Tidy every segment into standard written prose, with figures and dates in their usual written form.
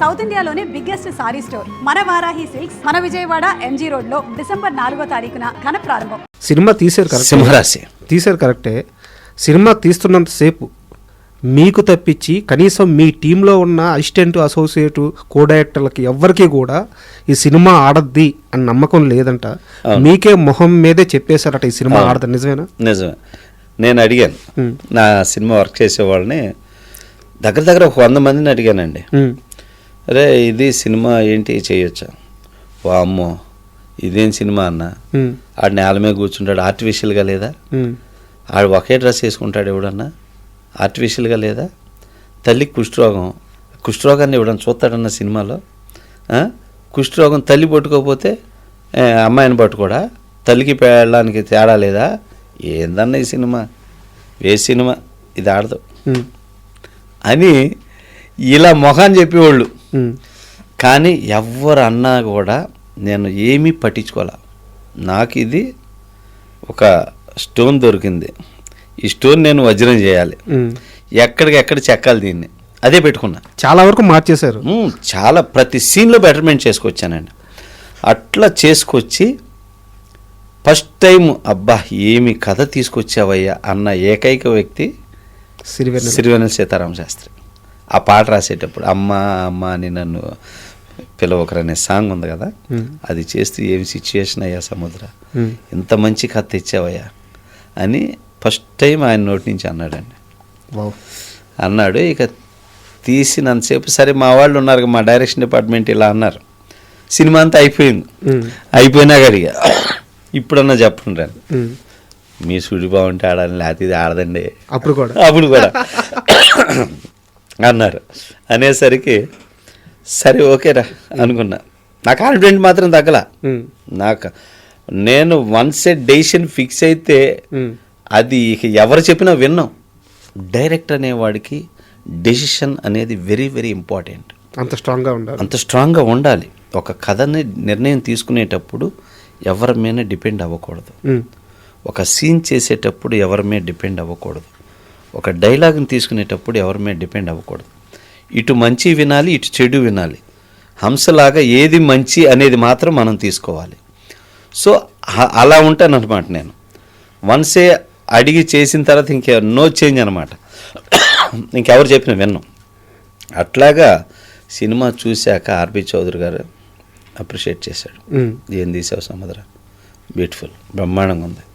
South ఇండియాలోనే biggest sorry store మన Varahi silks మన విజయవాడ ఎంజీ రోడ్ లో డిసెంబర్ 4వ తారీఖున ఘన ప్రారంభం. సినిమా తీశారు కరెక్ట్, సింహరాశి తీశారు కరెక్టే. సినిమా తీస్తున్నంతసేపు మీకు తప్పించి కనీసం మీ టీంలో ఉన్న అసిస్టెంట్, అసోసియేట్, కో డైరెక్టర్లకి ఎవ్వరికీ కూడా ఈ సినిమా ఆడద్ది అని నమ్మకం లేదంట. మీకే మొహం మీదే చెప్పేశారట ఈ సినిమా ఆడద్దు. నిజమేనా? నిజమే. నేను అడిగాను నా సినిమా వర్క్ చేసే వాళ్ళని, దగ్గర ఒక 100 మందిని అడిగానండి. అరే ఇది సినిమా ఏంటి చేయొచ్చా? వామ్మో ఇదేం సినిమా అన్న, ఆడు నేల మీద కూర్చుంటాడు ఆర్టిఫిషియల్గా లేదా? ఆడు ఒకే డ్రెస్ వేసుకుంటాడు ఎవడన్నా ఆర్టిఫిషియల్గా లేదా? తల్లికి కుష్ఠరోగాన్ని ఎవడన్నా చూస్తాడన్న సినిమాలో? కుష్ఠరోగం తల్లి పట్టుకోకపోతే అమ్మాయిని పట్టుకోడా? తల్లికి పెళ్ళడానికి తేడా లేదా? ఏందన్న ఈ సినిమా, సినిమా ఇది ఆడదు అని ఇలా మొహాన్ని చెప్పేవాళ్ళు. కానీ ఎవరు అన్నా కూడా నేను ఏమీ పట్టించుకోలే. నాకు ఇది ఒక స్టోన్ దొరికింది, ఈ స్టోన్ నేను వజ్రం చేయాలి, ఎక్కడికెక్కడ చెక్కాలి, దీన్ని అదే పెట్టుకున్నా. చాలా వరకు మార్చేశారు. చాలా ప్రతి సీన్లో బెటర్మెంట్ చేసుకొచ్చానండి. అట్లా చేసుకొచ్చి ఫస్ట్ టైం అబ్బా ఏమి కథ తీసుకొచ్చావయ్యా అన్న ఏకైక వ్యక్తి సిరివెన్నెల సీతారామ శాస్త్రి. ఆ పాట రాసేటప్పుడు అమ్మ అమ్మ అని నన్ను పిలవకరనే సాంగ్ ఉంది కదా, అది చేస్తూ ఏమి సిచ్యుయేషన్ అయ్యా సముద్ర, ఇంత మంచి కథ తెచ్చావయ్యా అని ఫస్ట్ టైం ఆయన నోటి నుంచి అన్నాడండి. అన్నాడు. ఇక తీసినంతసేపు సరే మా వాళ్ళు ఉన్నారు, మా డైరెక్షన్ డిపార్ట్మెంట్ ఇలా అన్నారు. సినిమా అంతా అయిపోయింది. అయిపోయినాక అడిగా ఇప్పుడన్నా చెప్పండి రండి, మీ సుడి బాగుంటే ఆడాలి, లేకపోతే ఇది ఆడదండి అప్పుడు కూడా అన్నారు. అనేసరికి సరే ఓకేరా అనుకున్నా. నా కాన్ఫిడెంట్ మాత్రం తగ్గల. నేను వన్స్ డెసిషన్ ఫిక్స్ అయితే అది ఇక ఎవరు చెప్పినా విన్నాం. డైరెక్టర్ అనేవాడికి డెసిషన్ అనేది వెరీ వెరీ ఇంపార్టెంట్. అంత స్ట్రాంగ్గా ఉండాలి. ఒక కథని నిర్ణయం తీసుకునేటప్పుడు ఎవరి మీద డిపెండ్ అవ్వకూడదు. ఒక సీన్ చేసేటప్పుడు ఎవరి మీద డిపెండ్ అవ్వకూడదు. ఒక డైలాగ్ని తీసుకునేటప్పుడు ఎవరి మీద డిపెండ్ అవ్వకూడదు. ఇటు మంచి వినాలి, ఇటు చెడు వినాలి. హంసలాగా ఏది మంచి అనేది మాత్రం మనం తీసుకోవాలి. సో అలా ఉంటాను అనమాట నేను. వన్సే అడిగి చేసిన తర్వాత నో చేంజ్ అనమాట. ఇంకెవరు చెప్పిన విన్నాం. అట్లాగా సినిమా చూశాక ఆర్బి చౌదరి గారు అప్రిషియేట్ చేశాడు. ఏం తీసావు సముద్ర, బ్యూటిఫుల్, బ్రహ్మాండంగా ఉంది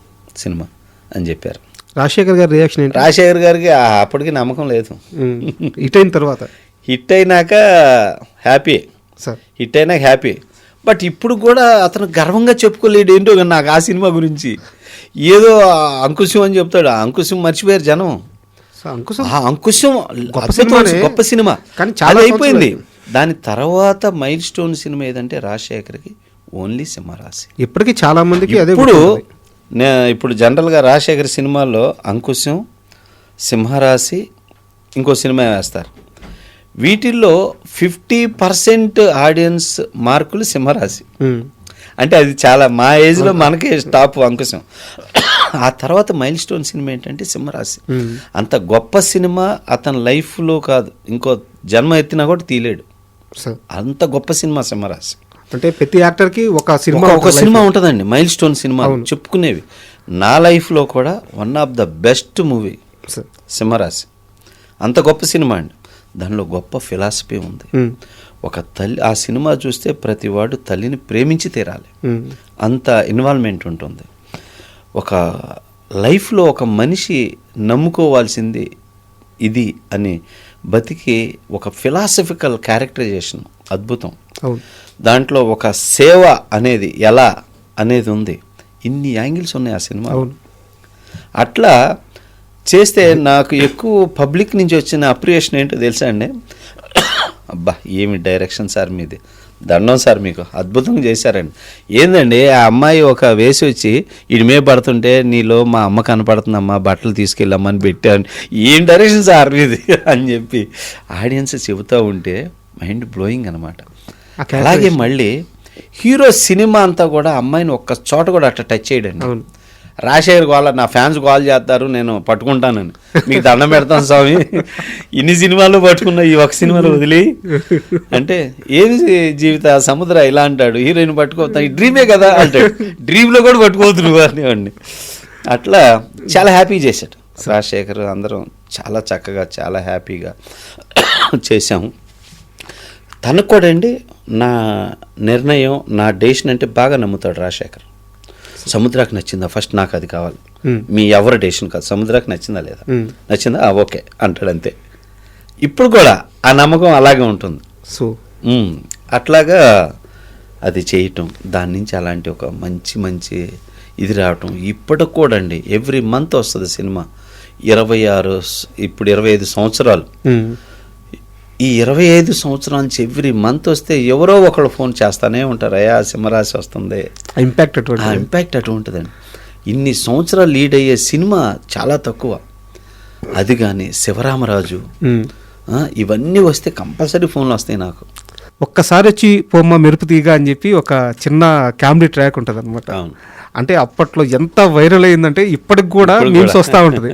సినిమా అని చెప్పారు. రాజశేఖర్ గారి రియాక్షన్ ఏంటి? రాజశేఖర్ గారికి అప్పటికి నమ్మకం లేదు. హిట్ అయినాక హ్యాపీ, హిట్ అయినాక హ్యాపీ. బట్ ఇప్పుడు కూడా అతను గర్వంగా చెప్పుకోలేడు. ఏంటో నాకు ఆ సినిమా గురించి ఏదో అంకుశం అని చెప్తాడు. ఆ అంకుశం మర్చిపోయారు జనం. అంకుశం గొప్ప సినిమా కానీ చాలా అయిపోయింది. దాని తర్వాత మైల్ స్టోన్ సినిమా ఏదంటే రాజశేఖర్కి ఓన్లీ సింహరాశి. ఇప్పటికీ చాలా మందికి అదే. ఇప్పుడు జనరల్గా రాజశేఖర్ సినిమాల్లో అంకుశం, సింహరాశి, ఇంకో సినిమా వేస్తారు. వీటిల్లో 50% ఆడియన్స్ మార్కులు సింహరాశి. అంటే అది చాలా మా ఏజ్లో మనకి టాప్ అంకుశం. ఆ తర్వాత మైల్ స్టోన్ సినిమా ఏంటంటే సింహరాశి. అంత గొప్ప సినిమా అతని లైఫ్లో కాదు, ఇంకో జన్మ ఎత్తినా కూడా తీయలేడు. అంత గొప్ప సినిమా సింహరాశి. అంటే ప్రతి యాక్టర్కి ఒక సినిమా ఉంటుందండి. మైల్ స్టోన్ సినిమా చెప్పుకునేవి. నా లైఫ్లో కూడా one of the best movie Simharasi. అంత గొప్ప సినిమా అండి. దానిలో గొప్ప ఫిలాసఫీ ఉంది. ఒక తల్లి, ఆ సినిమా చూస్తే ప్రతివాడు తల్లిని ప్రేమించి తీరాలి, అంత ఇన్వాల్వ్మెంట్ ఉంటుంది. ఒక లైఫ్లో ఒక మనిషి నమ్ముకోవాల్సింది ఇది అని బతికి ఒక ఫిలాసఫికల్ క్యారెక్టరైజేషన్ అద్భుతం. దాంట్లో ఒక సేవ అనేది ఎలా అనేది ఉంది. ఇన్ని యాంగిల్స్ ఉన్నాయి ఆ సినిమా. అట్లా చేస్తే నాకు ఎక్కువ పబ్లిక్ నుంచి వచ్చిన అప్రియేషన్ ఏంటో తెలుసా అండి? అబ్బా ఏమి డైరెక్షన్ సార్ మీది, దండం సార్, మీకు అద్భుతంగా చేశారండి. ఏందండి ఆ అమ్మాయి ఒక వేసి వచ్చి ఇడిమే పడుతుంటే నీలో మా అమ్మ కనపడుతుందమ్మా, బట్టలు తీసుకెళ్ళమ్మని పెట్టాను, ఏం డైరెక్షన్ సార్ మీది అని చెప్పి ఆడియన్స్ చెబుతూ ఉంటే మైండ్ బ్లోయింగ్ అనమాట. అలాగే మళ్ళీ హీరో సినిమా అంతా కూడా అమ్మాయిని ఒక్క చోట కూడా అట్లా టచ్ చేయడండి. రాజశేఖర్ గోళ నా ఫ్యాన్స్ కాల్ చేస్తారు, నేను పట్టుకుంటానని. మీకు దండం పెడతాను స్వామి, ఇన్ని సినిమాలు పట్టుకున్నా ఈ ఒక సినిమాలో వదిలి అంటే ఏమి జీవిత సముద్ర ఇలా అంటాడు, హీరోయిన్ పట్టుకోతా ఈ డ్రీమే కదా అంటాడు, డ్రీమ్లో కూడా పట్టుకోవద్దు నువ్వు అనేవాడిని. అట్లా చాలా హ్యాపీ చేశాడు రాజశేఖర్. అందరం చాలా చక్కగా చాలా హ్యాపీగా చేశాము. తనకు కూడా అండి నా నిర్ణయం, నా డెసిషన్ అంటే బాగా నమ్ముతాడు రాజశేఖర్. సముద్రాకి నచ్చిందా ఫస్ట్, నాకు అది కావాలి, మీ ఎవరి డెసిషన్ కాదు, సముద్రాకి నచ్చిందా లేదా, నచ్చిందా ఓకే అంటాడు అంతే. ఇప్పుడు కూడా ఆ నమ్మకం అలాగే ఉంటుంది. సో అట్లాగా అది చేయటం, దాని నుంచి అలాంటి ఒక మంచి మంచి ఇది రావటం. ఇప్పటికి కూడా అండి ఎవ్రీ మంత్ వస్తుంది సినిమా. 26 ఇప్పుడు 25 సంవత్సరాలు. ఈ 25 సంవత్సరాల నుంచి ఎవ్రీ మంత్ వస్తే ఎవరో ఒకళ్ళు ఫోన్ చేస్తానే ఉంటారు, అయ్యా సింహరాశి వస్తుంది. ఇంపాక్ట్ అటువంటిదండి. ఇన్ని సంవత్సరాలు లీడ్ అయ్యే సినిమా చాలా తక్కువ. అది కానీ శివరామరాజు ఇవన్నీ వస్తే కంపల్సరీ ఫోన్లు వస్తాయి నాకు. ఒక్కసారి వచ్చి పొమ్మ మెరుపు తీగ అని చెప్పి ఒక చిన్న కామెడీ ట్రాక్ ఉంటుంది అనమాట. అంటే అప్పట్లో ఎంత వైరల్ అయిందంటే ఇప్పటికి కూడా మీమ్స్ వస్తూ ఉంటుంది.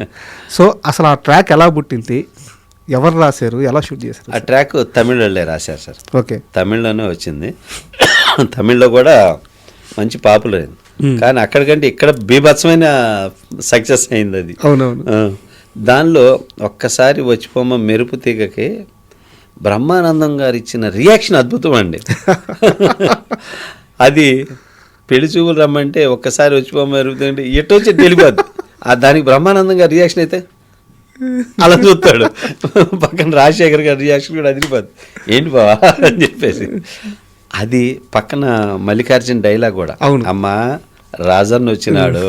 సో అసలు ఆ ట్రాక్ ఎలా పుట్టింది, ఎవరు రాశారు, ఎలా షూట్ చేశారు? ఆ ట్రాక్ తమిళ్లోనే రాశారు సార్. ఓకే, తమిళ్లోనే వచ్చింది. తమిళ్లో కూడా మంచి పాపులర్ అయింది. కానీ అక్కడికంటే ఇక్కడ బీభత్సమైన సక్సెస్ అయింది అది. అవునవును. దానిలో ఒక్కసారి వచ్చిపోమ్మ మెరుపు తీగకి బ్రహ్మానందం గారు ఇచ్చిన రియాక్షన్ అద్భుతం అండి. అది పెళ్లి చూపులు రమ్మంటే ఒక్కసారి వచ్చిపోమ్మ మెరుగుతుంటే ఎటు వచ్చి తెలియదు. దానికి బ్రహ్మానందం గారి రియాక్షన్ అయితే అలా చూస్తాడు, పక్కన రాజశేఖర్ గారి రియాక్షన్ కూడా అదిరిపోద్ది, ఏంటి బావా అని చెప్పేసి. అది పక్కన మల్లికార్జున డైలాగ్ కూడా, అమ్మా రాజన్న వచ్చినాడు,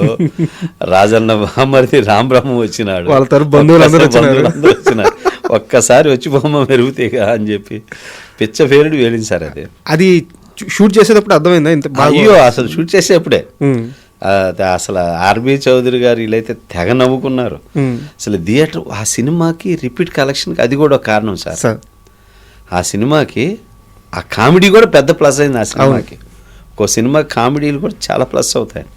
రాజన్న బామ్మరిది రామబ్రహ్మ వచ్చినాడు, బంధువులందరూ వచ్చినాడు, ఒక్కసారి వచ్చి బొమ్మ మెరుగుతేగా అని చెప్పి పిచ్చ పేరుడు వేలింది సార్. అది షూట్ చేసేటప్పుడు అర్థమైందా? అయ్యో అసలు షూట్ చేసేప్పుడే అసలు ఆర్బి చౌదరి గారు వీళ్ళైతే తెగ నవ్వుకున్నారు. అసలు థియేటర్ ఆ సినిమాకి రిపీట్ కలెక్షన్కి అది కూడా ఒక కారణం సార్. ఆ సినిమాకి ఆ కామెడీ కూడా పెద్ద ప్లస్ అయింది. ఆ సినిమాకి ఒక సినిమా కామెడీలు కూడా చాలా ప్లస్ అవుతాయి.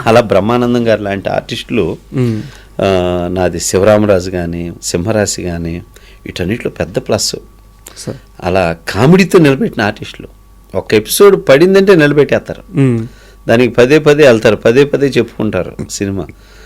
అలా బ్రహ్మానందం గారు లాంటి ఆర్టిస్టులు, నాది శివరామరాజు కానీ సింహరాశి కానీ వీటన్నిటిలో పెద్ద ప్లస్. అలా కామెడీతో నిలబెట్టిన ఆర్టిస్టులు ఒక ఎపిసోడ్ పడిందంటే నిలబెట్టేస్తారు, దానికి పదే పదే వెళ్తారు, పదే పదే చెప్పుకుంటారు సినిమా.